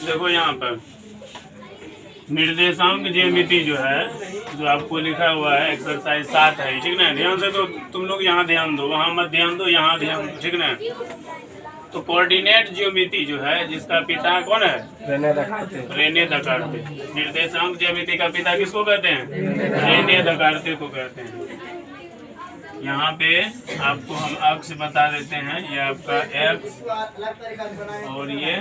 देखो यहाँ पर निर्देशांक ज्यामिति जो है, जो आपको लिखा हुआ है एक्सरसाइज 7 है, ठीक ना। ध्यान से तो तुम लोग यहाँ ध्यान दो, वहाँ मत ध्यान दो, यहाँ ध्यान दो, ठीक ना। तो कोऑर्डिनेट ज्योमिति जो है, जिसका पिता कौन है? रेने दकार्ते। निर्देशांक ज्यामिति का पिता किसको कहते हैं? रेने दकार्ते को कहते हैं। यहाँ पे आपको हम अक्ष बता देते हैं, ये आपका x और ये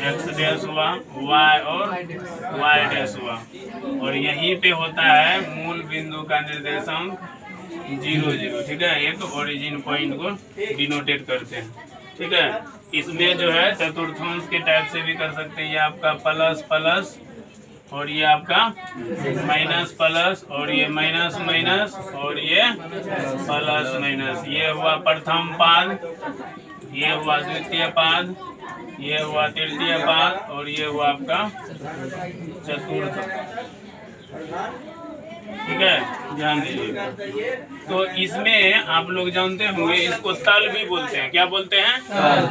x डैश हुआ, y और y डैश हुआ, और यहीं पे होता है मूल बिंदु का निर्देशांक 0 0, ठीक है। एक ओरिजिन पॉइंट को डिनोटेट करते हैं, ठीक है। इसमें जो है चतुर्थांश के टाइप से भी कर सकते हैं, ये आपका प्लस प्लस और ये आपका माइनस प्लस और ये माइनस माइनस और ये प्लस माइनस। ये हुआ प्रथम पाद, ये हुआ द्वितीय पाद, ये हुआ तृतीय पाद और ये हुआ आपका चतुर्थ, ठीक है। ध्यान दीजिए। तो इसमें आप लोग जानते होंगे, इसको तल भी बोलते हैं। क्या बोलते हैं?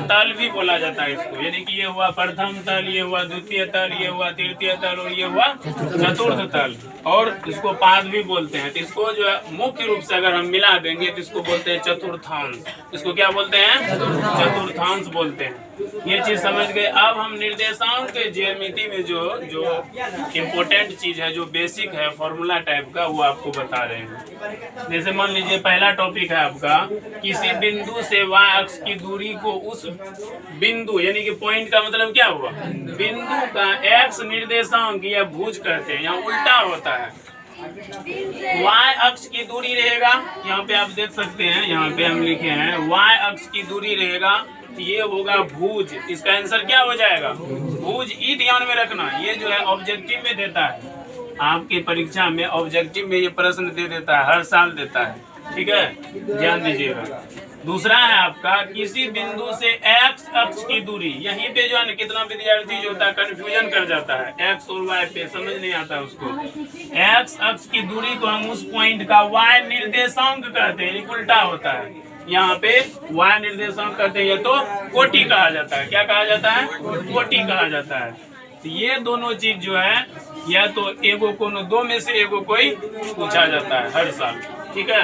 तल भी बोला जाता है इसको। यानी कि ये हुआ प्रथम तल, ये हुआ द्वितीय तल, ये हुआ तृतीय तल और ये हुआ चतुर्थ तल, और इसको पाद भी बोलते हैं। तो इसको जो है मुख्य रूप से अगर हम मिला देंगे तो इसको बोलते हैं चतुर्थांश। इसको क्या बोलते हैं? चतुर्थांश बोलते हैं। ये चीज समझ गए। अब हम निर्देशांक के ज्यामिति में जो इम्पोर्टेंट चीज है, जो बेसिक है फॉर्मूला टाइप का, वो आपको बता रहे हैं। जैसे मान लीजिए पहला टॉपिक है आपका, किसी बिंदु से y अक्ष की दूरी को उस बिंदु, यानी कि पॉइंट का मतलब क्या हुआ? बिंदु का x निर्देशांक या भुज कहते हैं, यहाँ उल्टा होता है। y अक्ष की दूरी रहेगा, यहाँ पे आप देख सकते हैं, यहाँ पे हम लिखे हैं y अक्ष की दूरी रहेगा, ये होगा भुज। इसका आंसर क्या हो जाएगा? भुज। ई ध्यान में रखना, ये जो है ऑब्जेक्टिव में देता है, आपके परीक्षा में ऑब्जेक्टिव में ये प्रश्न दे देता है, हर साल देता है, ठीक है। ध्यान दीजिएगा। दूसरा है आपका, किसी बिंदु से x अक्ष की दूरी। यहीं पे जो है ना, कितना विद्यार्थी जो होता है कंफ्यूजन कर जाता है, x और y पे समझ नहीं आता है उसको। x अक्ष की दूरी को हम उस पॉइंट का y निर्देशांक कहते हैं, उल्टा होता है। यहाँ पे y निर्देशांक कहते हैं, ये तो कोटि कहा जाता है। क्या कहा जाता है? कोटि कहा जाता है। तो ये दोनों चीज जो है, या तो एगो कोनो दो में से एगो कोई पूछा जाता है हर साल, ठीक है।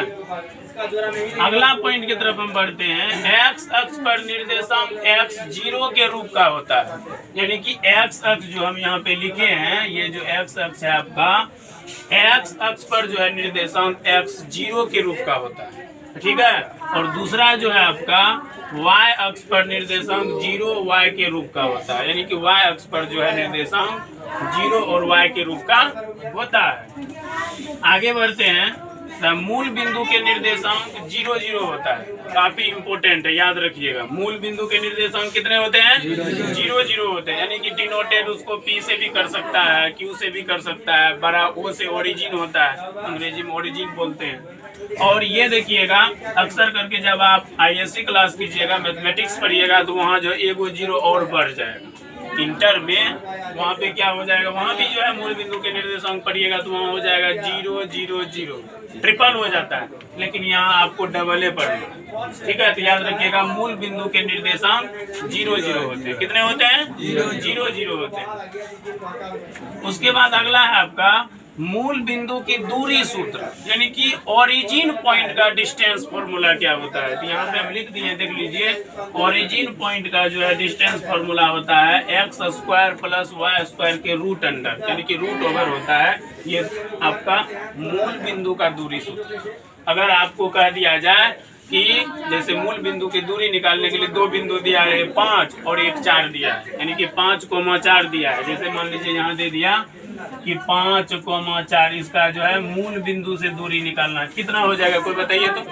अगला पॉइंट की तरफ हम बढ़ते हैं। x अक्ष पर निर्देशांक x 0 के रूप का होता है। यानी कि x अक्ष जो हम यहाँ पे लिखे हैं, ये जो x अक्ष है आपका, x अक्ष पर जो है निर्देशांक x 0 के रूप का होता है, ठीक है। और दूसरा जो है आपका y अक्ष पर निर्देशांक 0 y के रूप का होता है। यानी कि y अक्ष पर जो है निर्देशांक 0 और y के रूप का होता है। आगे बढ़ते हैं। मूल बिंदु के निर्देशांक 0 0 होता है, काफी इंपोर्टेंट है, याद रखिएगा। मूल बिंदु के निर्देशांक कितने होते हैं? 0 0 होते हैं। यानी कि डिनोटेड उसको P से भी कर सकता है, Q से भी कर सकता है, बड़ा O से ओरिजिन होता है, अंग्रेजी में ओरिजिन बोलते हैं। और ये देखिएगा, अक्सर करके जब आप ISC क्लास कीजिएगा, मैथमेटिक्स पढ़िएगा, तो वहाँ जो एगो 0 और बढ़ जाएगा। इंटर में वहाँ पे क्या हो जाएगा, वहाँ भी जो है मूल बिंदु के निर्देशांक पढ़िएगा तो वहाँ हो जाएगा 0 0 0, ट्रिपल हो जाता है। लेकिन यहाँ आपको डबल पढ़ना, ठीक है। तो याद रखिएगा, मूल बिंदु के निर्देशांक 0 0 होते हैं। कितने होते हैं? 0 0 होते हैं। उसके बाद अगला है आपका मूल बिंदु की दूरी सूत्र, यानी कि ओरिजिन पॉइंट का डिस्टेंस फॉर्मूला क्या होता है। तो यहाँ पे हम लिख दिए, देख लीजिए। ओरिजिन पॉइंट का जो है डिस्टेंस फॉर्मूला होता है x² प्लस y² के रूट अंडर, यानी कि रूट ओवर होता है। ये आपका मूल बिंदु का दूरी सूत्र। अगर आपको कह दिया जाए कि जैसे मूल बिंदु की दूरी निकालने के लिए दो बिंदु दिया है, 5 और एक 4 दिया है, यानी कि 5,4 दिया है। जैसे मान लीजिए यहाँ दे दिया कि 5,4, इसका जो है मूल बिंदु से दूरी निकालना है, कितना हो जाएगा कोई बताइए तो?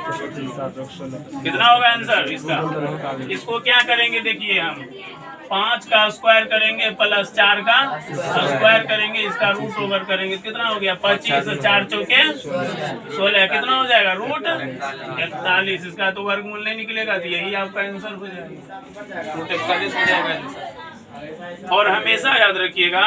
कितना होगा आंसर इसका? इसको क्या करेंगे, देखिए हम 5 का स्क्वायर करेंगे प्लस 4 का स्क्वायर करेंगे, इसका रूट ओवर करेंगे, कितना हो गया? 25, 4 चौके 16, कितना हो जाएगा? रूट 41। इसका तो वर्गमूल नहीं निकलेगा, तो यही आपका आंसर हो जाएगा, रूट 41 हो जाएगा। और हमेशा याद रखिएगा,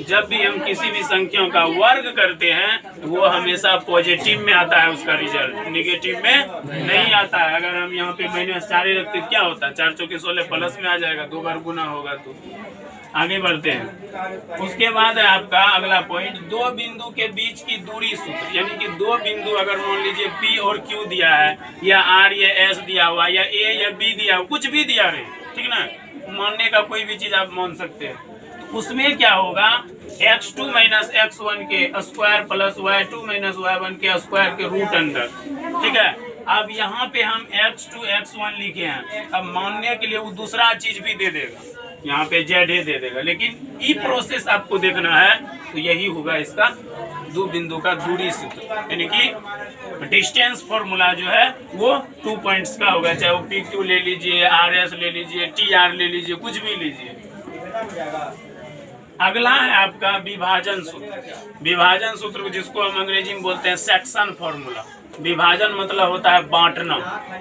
जब भी हम किसी भी संख्या का वर्ग करते हैं वो हमेशा पॉजिटिव में आता है उसका रिजल्ट, निगेटिव में नहीं आता है। अगर हम यहाँ पे -4 रखते क्या होता है? 4 चौके 16 प्लस में आ जाएगा, 2 बार गुना होगा तो आगे बढ़ते हैं। उसके बाद है आपका अगला पॉइंट, दो बिंदु के बीच की दूरी सूत्र, यानी कि दो बिंदु अगर मान लीजिए P और Q दिया है, या R या S दिया हुआ, या A या B दिया हुआ, कुछ भी दिया रहे, ठीक ना, मानने का कोई भी चीज आप मान सकते हैं। तो उसमें क्या होगा, x2 माइनस x1 के square plus y2 minus y1 के स्क्वायर के रूट अंडर, ठीक है। अब यहाँ पे हम x2 x1 लिखे हैं, अब मानने के लिए वो दूसरा चीज भी दे देगा, यहाँ पे z दे देगा, लेकिन ई प्रोसेस आपको देखना है, तो यही होगा इसका दो बिंदु का दूरी सूत्र, यानी कि डिस्टेंस फॉर्मूला जो है वो 2 पॉइंट्स का होगा, चाहे वो PQ ले लीजिए, RS ले लीजिए, TR ले लीजिए, कुछ भी लीजिए। अगला है आपका विभाजन सूत्र। विभाजन सूत्र जिसको हम अंग्रेजी में बोलते हैं सेक्शन फॉर्मूला। विभाजन मतलब होता है बांटना,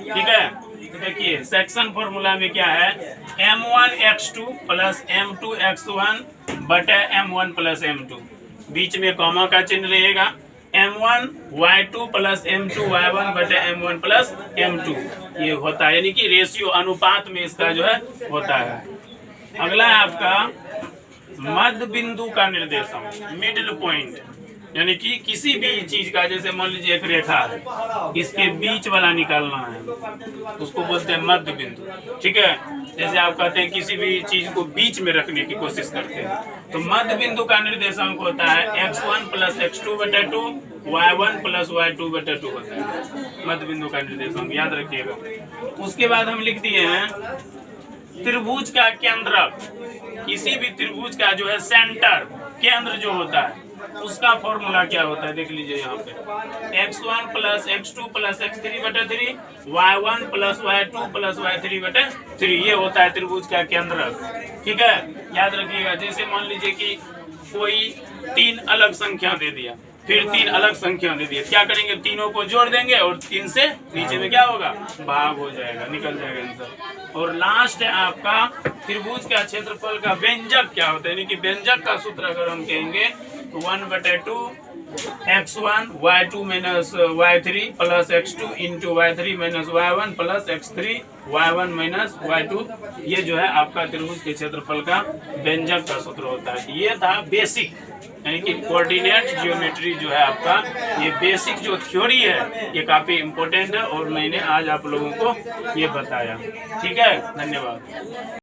ठीक है। तो देखिए सेक्शन फॉर्मूला में क्या है, m1x2 प्लस m2x1 बटे m1 प्लस m2, बीच में कॉमा का चिन्ह रहेगा, m1y2 प्लस m2y1 बटे m1 प्लस m2, ये होता है, यानी कि रेशियो अनुपात में इसका जो है होता है। अगला है आपका मध्य बिंदु का निर्देशन, मिडिल पॉइंट, यानी कि किसी भी चीज का, जैसे मान लीजिए एक रेखा है, इसके बीच वाला निकालना है, उसको बोलते हैं मध्य बिंदु, ठीक है। जैसे आप कहते हैं किसी भी चीज को बीच में रखने की कोशिश करते हैं, तो मध्य बिंदु का निर्देशांक होता है x1 प्लस x2 बटे 2, y1 प्लस y2 बटे 2 होता है मध्य बिंदु का निर्देशांक, याद रखिएगा। उसके बाद हम लिख दिए हैं त्रिभुज का केंद्रक, किसी भी त्रिभुज का जो है सेंटर, केंद्र जो होता है, उसका फॉर्मूला क्या होता है, देख लीजिए यहाँ पे, x1 plus x2 plus x3 बटे 3, y1 plus y2 plus y3 बटे 3, ये होता है त्रिभुज का केंद्रक, ठीक है, याद रखिएगा। जैसे मान लीजिए कि कोई 3 अलग संख्या दे दिया, फिर 3 अलग संख्या दे दिया, क्या करेंगे, तीनों को जोड़ देंगे और 3 से नीचे में क्या होगा, भाग हो जाएगा, निकल जाएगा आंसर। और लास्ट है आपका त्रिभुज का क्षेत्रफल का व्यंजक क्या होता है, यानी कि व्यंजक का सूत्र अगर हम कहेंगे तो 1/2 x1 y2 minus y3 plus x2 into y3 minus y1 plus x3 y1 minus y2, ये जो है आपका त्रिभुज के क्षेत्रफल का व्यंजक का सूत्र होता है। ये था बेसिक, यानी कि कोऑर्डिनेट ज्योमेट्री जो है आपका, ये बेसिक जो थ्योरी है ये काफी इम्पोर्टेंट है, और मैंने आज आप लोगों को ये बताया, ठीक है, धन्यवाद।